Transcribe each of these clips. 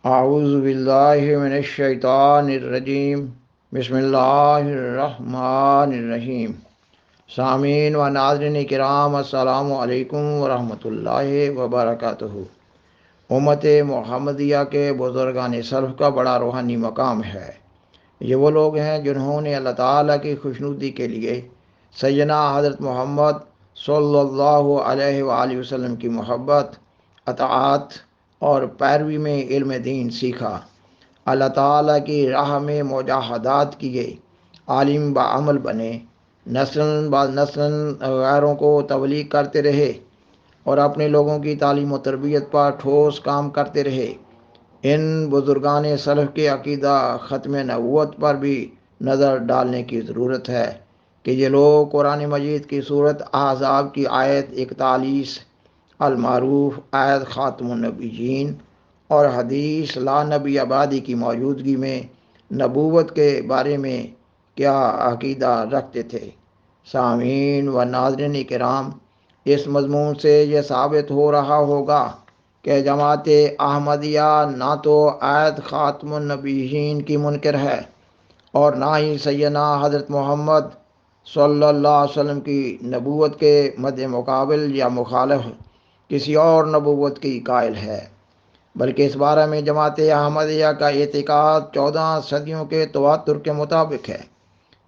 اعوذ باللہ من الشیطان الرجیم، بسم اللہ الرحمن الرحیم۔ سامعین و ناظرین کرام، السلام علیکم ورحمۃ اللہ وبرکاتہ۔ امت محمدیہ کے بزرگان سلف کا بڑا روحانی مقام ہے۔ یہ وہ لوگ ہیں جنہوں نے اللہ تعالیٰ کی خوشنودی کے لیے سیدنا حضرت محمد صلی اللہ علیہ وآلہ وسلم کی محبت، اطاعت اور پیروی میں علم دین سیکھا، اللہ تعالیٰ کی راہ میں مجاہدات کیے، عالم بعمل بنے، نسل بعد نسل غیروں کو تبلیغ کرتے رہے اور اپنے لوگوں کی تعلیم و تربیت پر ٹھوس کام کرتے رہے۔ ان بزرگان سلف کے عقیدہ ختم نبوت پر بھی نظر ڈالنے کی ضرورت ہے کہ یہ لوگ قرآن مجید کی صورت احزاب کی آیت 41 المعروف، آیت خاتم النبیین اور حدیث لا نبی آبادی کی موجودگی میں نبوت کے بارے میں کیا عقیدہ رکھتے تھے۔ سامعین و ناظرین کرام، اس مضمون سے یہ ثابت ہو رہا ہوگا کہ جماعت احمدیہ نہ تو آیت خاتم النبیین کی منکر ہے اور نہ ہی سیدنا حضرت محمد صلی اللہ علیہ وسلم کی نبوت کے مد مقابل یا مخالف کسی اور نبوت کی قائل ہے، بلکہ اس بارے میں جماعت احمدیہ کا اعتقاد 14 صدیوں کے تواتر کے مطابق ہے،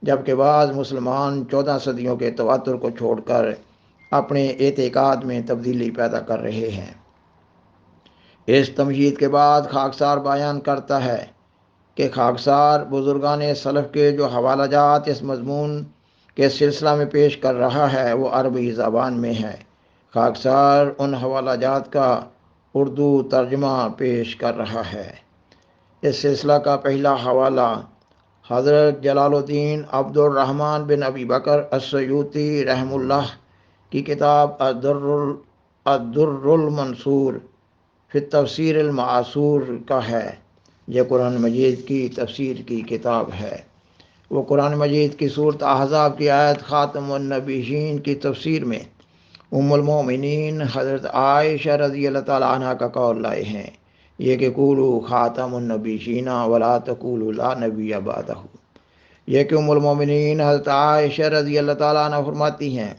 جبکہ بعض مسلمان 14 صدیوں کے تواتر کو چھوڑ کر اپنے اعتقاد میں تبدیلی پیدا کر رہے ہیں۔ اس تمہید کے بعد خاکسار بیان کرتا ہے کہ خاکسار بزرگان سلف کے جو حوالہ جات اس مضمون کے سلسلہ میں پیش کر رہا ہے وہ عربی زبان میں ہے۔ خاکسار ان حوالہ جات کا اردو ترجمہ پیش کر رہا ہے۔ اس سلسلہ کا پہلا حوالہ حضرت جلال الدین عبد الرحمن بن ابی بکر السیوطی رحمہ اللہ کی کتاب الدر المنصور فی التفسیر المعصور کا ہے۔ یہ قرآن مجید کی تفسیر کی کتاب ہے۔ وہ قرآن مجید کی سورۃ احزاب کی آیت خاتم النبیین کی تفسیر میں ام المومنین حضرت عائشہ رضی اللہ تعالیٰ عنہ کا قول لائے ہیں، یہ کہ قولوا خاتم النبیین ولا تقولوا لا نبی بعدہ۔ یہ کہ ام المومنین حضرت عائشہ رضی اللہ تعالیٰ عنہ فرماتی ہیں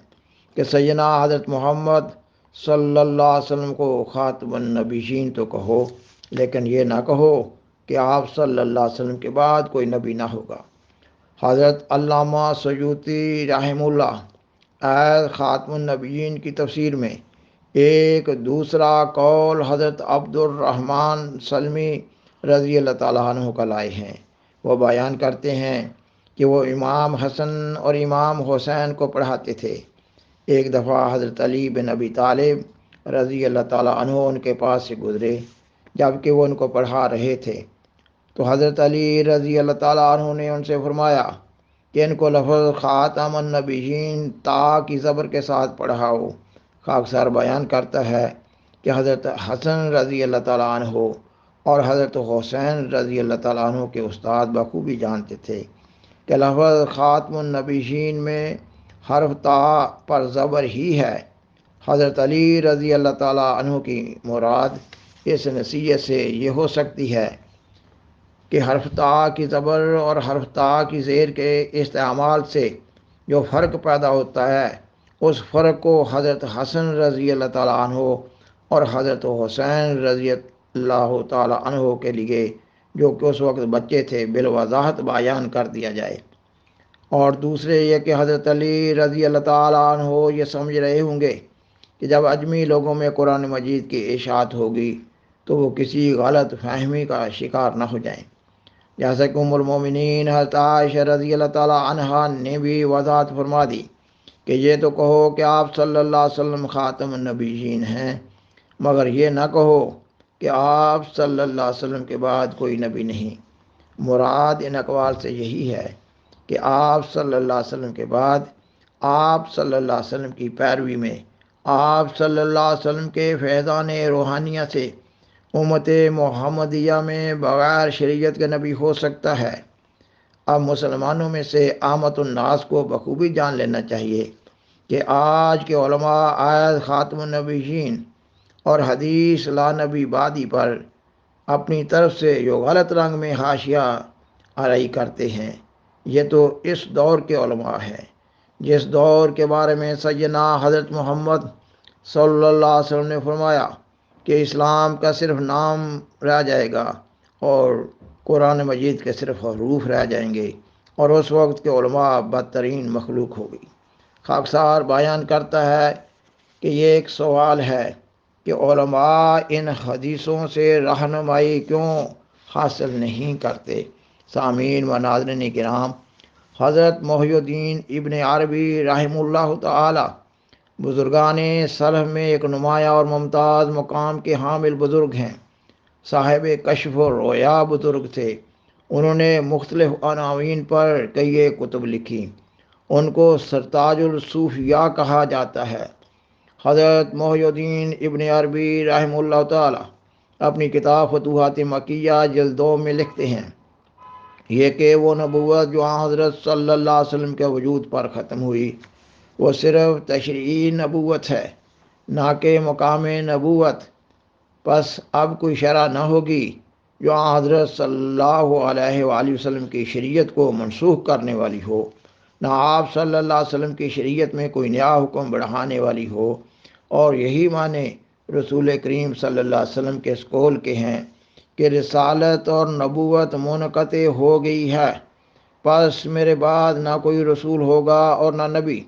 کہ سیدنا حضرت محمد صلی اللہ علیہ وسلم کو خاتم النبیین تو کہو، لیکن یہ نہ کہو کہ آپ صلی اللہ علیہ وسلم کے بعد کوئی نبی نہ ہوگا۔ حضرت علامہ سیوطی رحمہ اللہ آیت خاتم النبیین کی تفسیر میں ایک دوسرا قول حضرت عبد الرحمن سلمی رضی اللہ تعالیٰ عنہ کا لائے ہیں۔ وہ بیان کرتے ہیں کہ وہ امام حسن اور امام حسین کو پڑھاتے تھے۔ ایک دفعہ حضرت علی بن ابی طالب رضی اللہ تعالیٰ عنہ ان کے پاس سے گزرے جب کہ وہ ان کو پڑھا رہے تھے، تو حضرت علی رضی اللہ تعالیٰ عنہ نے ان سے فرمایا کہ ان کو لفظ خاتم النبیین تا کی زبر کے ساتھ پڑھاؤ۔ خاکسار بیان کرتا ہے کہ حضرت حسن رضی اللہ تعالیٰ عنہ اور حضرت حسین رضی اللہ تعالیٰ عنہ کے استاد بخوبی جانتے تھے کہ لفظ خاتم النبیین میں حرف تا پر زبر ہی ہے۔ حضرت علی رضی اللہ تعالیٰ عنہ کی مراد اس نصیحت سے یہ ہو سکتی ہے کہ حرف تا کی زبر اور حرف تا کی زیر کے استعمال سے جو فرق پیدا ہوتا ہے، اس فرق کو حضرت حسن رضی اللہ تعالیٰ عنہ اور حضرت حسین رضی اللہ تعالیٰ عنہ کے لیے جو کہ اس وقت بچے تھے بالوضاحت بیان کر دیا جائے۔ اور دوسرے یہ کہ حضرت علی رضی اللہ تعالیٰ عنہ یہ سمجھ رہے ہوں گے کہ جب اجمی لوگوں میں قرآن مجید کی اشاعت ہوگی تو وہ کسی غلط فہمی کا شکار نہ ہو جائیں، جیسا کہ ام المومنین حضرت عائشہ رضی اللہ تعالیٰ عنہا نے بھی وضاحت فرما دی کہ یہ تو کہو کہ آپ صلی اللہ علیہ وسلم خاتم النبیین ہیں، مگر یہ نہ کہو کہ آپ صلی اللہ علیہ وسلم کے بعد کوئی نبی نہیں۔ مراد ان اقوال سے یہی ہے کہ آپ صلی اللہ علیہ وسلم کے بعد آپ صلی اللہ علیہ وسلم کی پیروی میں آپ صلی اللہ علیہ وسلم کے فیضان روحانیہ سے امت محمدیہ میں بغیر شریعت کے نبی ہو سکتا ہے۔ اب مسلمانوں میں سے عامت الناس کو بخوبی جان لینا چاہیے کہ آج کے علماء آیت خاتم النبیین اور حدیث لا نبی بعدی پر اپنی طرف سے جو غلط رنگ میں حاشیہ آرائی کرتے ہیں۔ یہ تو اس دور کے علماء ہیں، جس دور کے بارے میں سیدنا حضرت محمد صلی اللہ علیہ وسلم نے فرمایا کہ اسلام کا صرف نام رہ جائے گا اور قرآن مجید کے صرف حروف رہ جائیں گے، اور اس وقت کے علماء بدترین مخلوق ہوگی۔ خاکسار بیان کرتا ہے کہ یہ ایک سوال ہے کہ علماء ان حدیثوں سے رہنمائی کیوں حاصل نہیں کرتے۔ سامعین و ناظرین کرام، حضرت محی الدین ابن عربی رحمہ اللہ تعالی بزرگان سلف میں ایک نمایاں اور ممتاز مقام کے حامل بزرگ ہیں، صاحب کشف و رویا بزرگ تھے۔ انہوں نے مختلف عناوین پر کئی کتب لکھی۔ ان کو سرتاج الصوفیاء کہا جاتا ہے۔ حضرت محی الدین ابن عربی رحمہ اللہ تعالی اپنی کتاب فتوحات مکیہ جلد 2 میں لکھتے ہیں یہ کہ وہ نبوت جو حضرت صلی اللہ علیہ وسلم کے وجود پر ختم ہوئی، وہ صرف تشریعی نبوت ہے، نہ کہ مقام نبوت۔ پس اب کوئی شرع نہ ہوگی جو حضرت صلی اللہ علیہ وآلہ وسلم کی شریعت کو منسوخ کرنے والی ہو، نہ آپ صلی اللہ علیہ وسلم کی شریعت میں کوئی نیا حکم بڑھانے والی ہو، اور یہی معنی رسول کریم صلی اللہ علیہ وسلم کے اس قول کے ہیں کہ رسالت اور نبوت منقطع ہو گئی ہے، پس میرے بعد نہ کوئی رسول ہوگا اور نہ نبی۔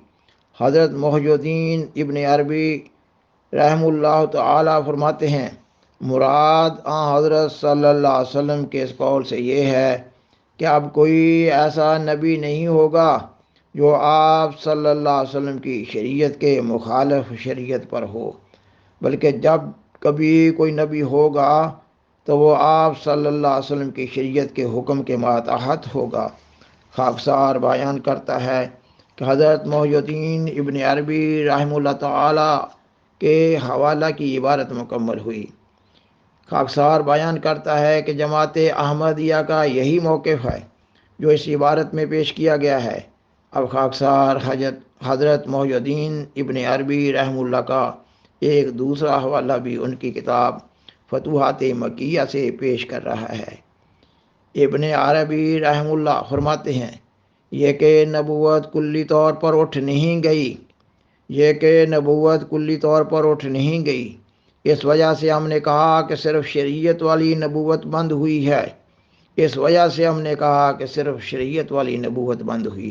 حضرت محی الدین ابن عربی رحمہ اللہ تعالی فرماتے ہیں مراد حضرت صلی اللہ علیہ وسلم کے اس قول سے یہ ہے کہ اب کوئی ایسا نبی نہیں ہوگا جو آپ صلی اللہ علیہ وسلم کی شریعت کے مخالف شریعت پر ہو، بلکہ جب کبھی کوئی نبی ہوگا تو وہ آپ صلی اللہ علیہ وسلم کی شریعت کے حکم کے ماتحت ہوگا۔ خاکسار بیان کرتا ہے کہ حضرت محی الدین ابن عربی رحمہ اللہ تعالی کے حوالہ کی عبارت مکمل ہوئی۔ خاکسار بیان کرتا ہے کہ جماعت احمدیہ کا یہی موقف ہے جو اس عبارت میں پیش کیا گیا ہے۔ اب خاکسار حضرت محی الدین ابن عربی رحمہ اللہ کا ایک دوسرا حوالہ بھی ان کی کتاب فتوحات مکیہ سے پیش کر رہا ہے۔ ابن عربی رحمہ اللہ فرماتے ہیں یہ کہ نبوت کلی طور پر اٹھ نہیں گئی، اس وجہ سے ہم نے کہا کہ صرف شریعت والی نبوت بند ہوئی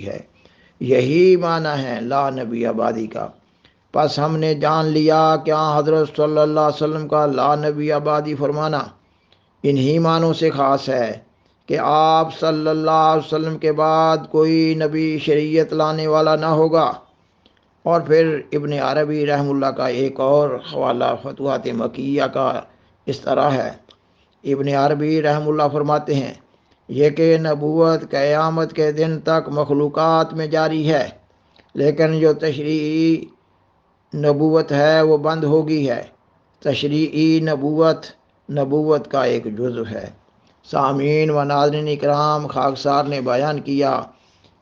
ہے، یہی معنی ہے لا نبی آبادی کا۔ پس ہم نے جان لیا کہ حضرت صلی اللہ علیہ وسلم کا لا نبی آبادی فرمانا انہی معنوں سے خاص ہے کہ آپ صلی اللہ علیہ وسلم کے بعد کوئی نبی شریعت لانے والا نہ ہوگا۔ اور پھر ابن عربی رحمہ اللہ کا ایک اور حوالہ فتوحات مکیہ کا اس طرح ہے۔ ابن عربی رحمہ اللہ فرماتے ہیں یہ کہ نبوت قیامت کے دن تک مخلوقات میں جاری ہے، لیکن جو تشریعی نبوت ہے وہ بند ہو گئی ہے۔ تشریعی نبوت کا ایک جزو ہے۔ سامعین و ناظرین اکرام، خاکسار نے بیان کیا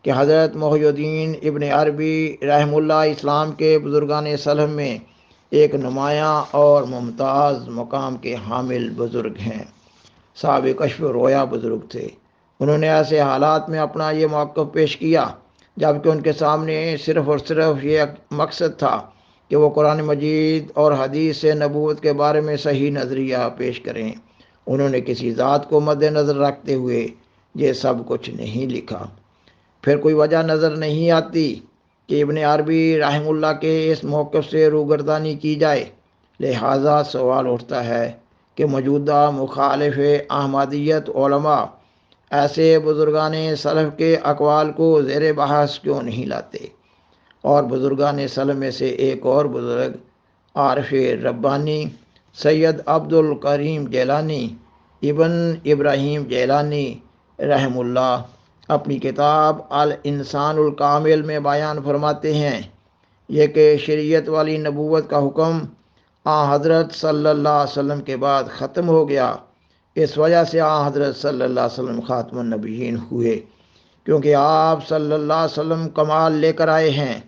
کہ حضرت محی الدین ابن عربی رحمہ اللہ اسلام کے بزرگان سلف میں ایک نمایاں اور ممتاز مقام کے حامل بزرگ ہیں، صاحب کشف و رویا بزرگ تھے۔ انہوں نے ایسے حالات میں اپنا یہ موقف پیش کیا جبکہ ان کے سامنے صرف اور صرف یہ مقصد تھا کہ وہ قرآن مجید اور حدیث سے نبوت کے بارے میں صحیح نظریہ پیش کریں۔ انہوں نے کسی ذات کو مد نظر رکھتے ہوئے یہ سب کچھ نہیں لکھا۔ پھر کوئی وجہ نظر نہیں آتی کہ ابن عربی رحمہ اللہ کے اس موقف سے روگردانی کی جائے، لہٰذا سوال اٹھتا ہے کہ موجودہ مخالف احمدیت علماء ایسے بزرگان سلف کے اقوال کو زیر بحث کیوں نہیں لاتے؟ اور بزرگان سلف میں سے ایک اور بزرگ عارف ربانی سید عبد الکریم جیلانی ابن ابراہیم جیلانی رحمہ اللہ اپنی کتاب الانسان الکامل میں بیان فرماتے ہیں یہ کہ شریعت والی نبوت کا حکم حضرت صلی اللہ علیہ وسلم کے بعد ختم ہو گیا، اس وجہ سے حضرت صلی اللہ علیہ وسلم خاتم النبیین ہوئے، کیونکہ آپ صلی اللہ علیہ وسلم کمال لے کر آئے ہیں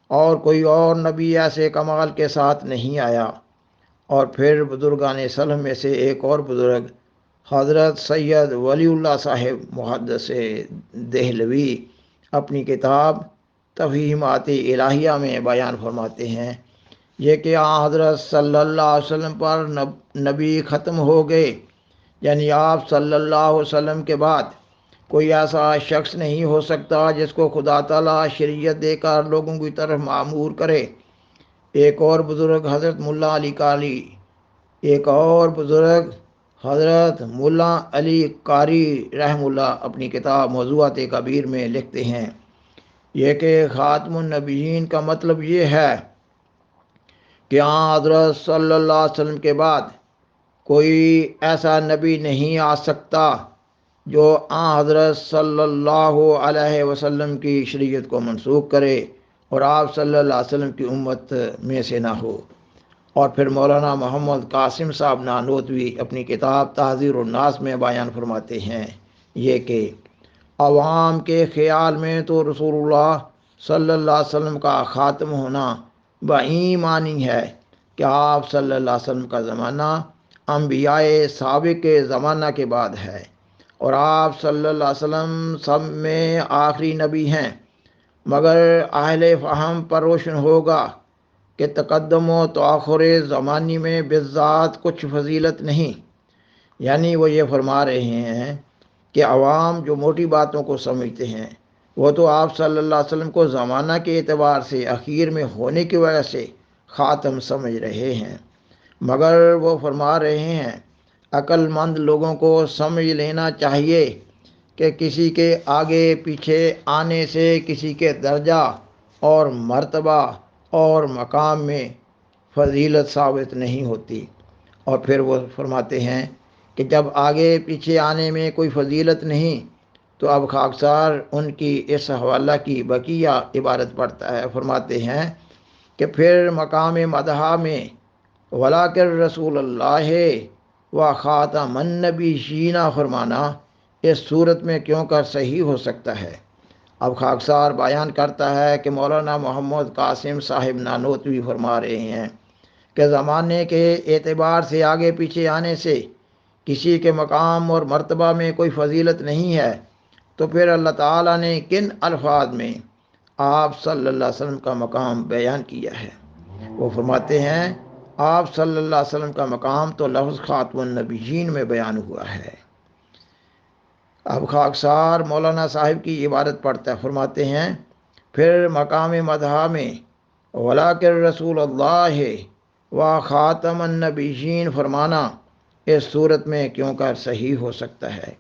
اور کوئی اور نبی ایسے کمال کے ساتھ نہیں آیا۔ اور پھر بزرگان سلف میں سے ایک اور بزرگ حضرت سید ولی اللہ صاحب محدث دہلوی اپنی کتاب تفہیمات الہیہ میں بیان فرماتے ہیں یہ کہ حضرت صلی اللہ علیہ وسلم پر نبی ختم ہو گئے، یعنی آپ صلی اللہ علیہ وسلم کے بعد کوئی ایسا شخص نہیں ہو سکتا جس کو خدا تعالیٰ شریعت دے کر لوگوں کی طرف معمور کرے۔ ایک اور بزرگ حضرت ملا علی قاری حضرت ملا علی قاری رحم اللہ اپنی کتاب موضوعات کبیر میں لکھتے ہیں یہ کہ خاتم النبیین کا مطلب یہ ہے کہ حضرت صلی اللہ علیہ وسلم کے بعد کوئی ایسا نبی نہیں آ سکتا جو حضرت صلی اللہ علیہ وسلم کی شریعت کو منسوخ کرے اور آپ صلی اللہ علیہ وسلم کی امت میں سے نہ ہو۔ اور پھر مولانا محمد قاسم صاحب نانوتوی اپنی کتاب تحذیر الناس میں بیان فرماتے ہیں یہ کہ عوام کے خیال میں تو رسول اللہ صلی اللہ علیہ وسلم کا خاتم ہونا بایمانی ہے کہ آپ صلی اللہ علیہ وسلم کا زمانہ انبیاء سابق کے زمانہ کے بعد ہے اور آپ صلی اللہ علیہ وسلم سب میں آخری نبی ہیں، مگر اہل فہم پر روشن ہوگا کہ تقدم و تاخر زمانی میں بالذات کچھ فضیلت نہیں، یعنی وہ یہ فرما رہے ہیں کہ عوام جو موٹی باتوں کو سمجھتے ہیں وہ تو آپ صلی اللہ علیہ وسلم کو زمانہ کے اعتبار سے اخیر میں ہونے کی وجہ سے خاتم سمجھ رہے ہیں، مگر وہ فرما رہے ہیں عقل مند لوگوں کو سمجھ لینا چاہیے کہ کسی کے آگے پیچھے آنے سے کسی کے درجہ اور مرتبہ اور مقام میں فضیلت ثابت نہیں ہوتی۔ اور پھر وہ فرماتے ہیں کہ جب آگے پیچھے آنے میں کوئی فضیلت نہیں تو اب خاکسار ان کی اس حوالہ کی بقیہ عبارت پڑھتا ہے، فرماتے ہیں کہ پھر مقام مدحہ میں ولاکر رسول اللہ و خاتم النبیین فرمانا اس صورت میں کیوں کر صحیح ہو سکتا ہے۔ اب خاکسار بیان کرتا ہے کہ مولانا محمد قاسم صاحب نانوتوی فرما رہے ہیں کہ زمانے کے اعتبار سے آگے پیچھے آنے سے کسی کے مقام اور مرتبہ میں کوئی فضیلت نہیں ہے، تو پھر اللہ تعالیٰ نے کن الفاظ میں آپ صلی اللہ علیہ وسلم کا مقام بیان کیا ہے؟ وہ فرماتے ہیں آپ صلی اللہ علیہ وسلم کا مقام تو لفظ خاتم النبیین میں بیان ہوا ہے۔ اب خاکسار مولانا صاحب کی عبارت پڑھتا ہے، فرماتے ہیں پھر مقام مدحہ میں ولاکر رسول اللہ و خاتم النبیین فرمانا اس صورت میں کیوں کر صحیح ہو سکتا ہے۔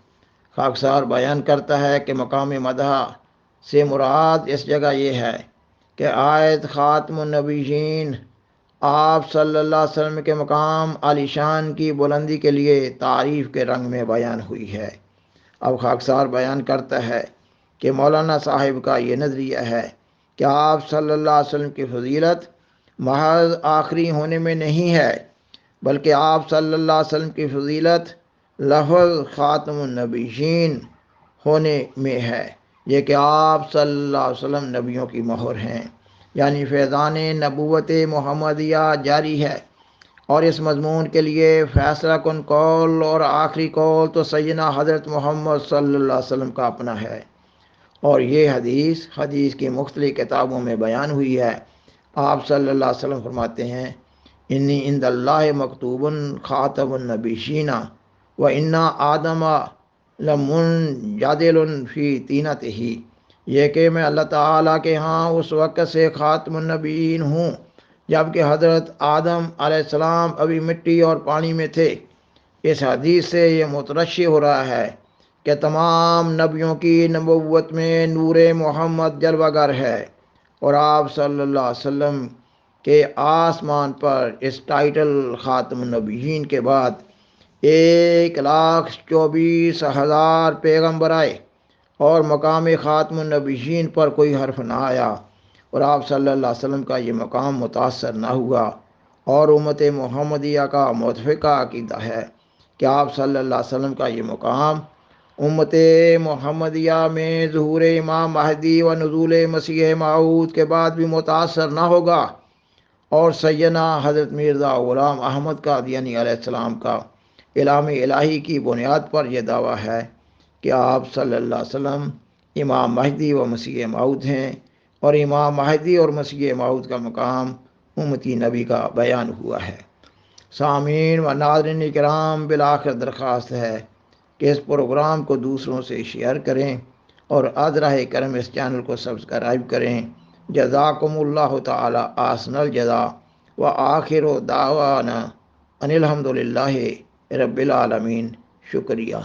خاکسار بیان کرتا ہے کہ مقام مدحہ سے مراد اس جگہ یہ ہے کہ آیت خاتم النبیین آپ صلی اللہ علیہ وسلم کے مقام عالی شان کی بلندی کے لیے تعریف کے رنگ میں بیان ہوئی ہے۔ اب خاکسار بیان کرتا ہے کہ مولانا صاحب کا یہ نظریہ ہے کہ آپ صلی اللہ علیہ وسلم کی فضیلت محض آخری ہونے میں نہیں ہے، بلکہ آپ صلی اللہ علیہ وسلم کی فضیلت لفظ خاتم النبیین ہونے میں ہے، یہ کہ آپ صلی اللہ علیہ وسلم نبیوں کی مہر ہیں، یعنی فیضان نبوت محمدیہ جاری ہے۔ اور اس مضمون کے لیے فیصلہ کن قول اور آخری قول تو سیدنا حضرت محمد صلی اللہ علیہ وسلم کا اپنا ہے، اور یہ حدیث کی مختلف کتابوں میں بیان ہوئی ہے۔ آپ صلی اللہ علیہ وسلم فرماتے ہیں انی عند اللہ مکتوب خاتم النبیین و انا آدم لمنجدل فی طینتہ، یہ کہ میں اللہ تعالیٰ کے ہاں اس وقت سے خاتم النبیین ہوں جبکہ حضرت آدم علیہ السلام ابھی مٹی اور پانی میں تھے۔ اس حدیث سے یہ مترشح ہو رہا ہے کہ تمام نبیوں کی نبوت میں نور محمد جلوہ گر ہے، اور آپ صلی اللہ علیہ وسلم کے آسمان پر اس ٹائٹل خاتم النبیین کے بعد 1,24,000 پیغمبر آئے اور مقام خاتم النبیین پر کوئی حرف نہ آیا، اور آپ صلی اللہ علیہ وسلم کا یہ مقام متاثر نہ ہوا۔ اور امت محمدیہ کا متفقہ عقیدہ ہے کہ آپ صلی اللہ علیہ وسلم کا یہ مقام امت محمدیہ میں ظہور امام مہدی و نزول مسیح موعود کے بعد بھی متاثر نہ ہوگا، اور سیدنا حضرت مرزا غلام احمد قادیانی علیہ السلام کا اعلام الہی کی بنیاد پر یہ دعویٰ ہے کہ آپ صلی اللہ علیہ وسلم امام مہدی و مسیح موعود ہیں، اور امام مہدی اور مسیح موعود کا مقام امتی نبی کا بیان ہوا ہے۔ سامعین و ناظرین کرام، بالآخر درخواست ہے کہ اس پروگرام کو دوسروں سے شیئر کریں اور آذرہ کرم اس چینل کو سبسکرائب کریں۔ جزاکم اللہ تعالی احسن الجزا و آخر دعوانا ان الحمد للہ رب العالمین۔ شکریہ۔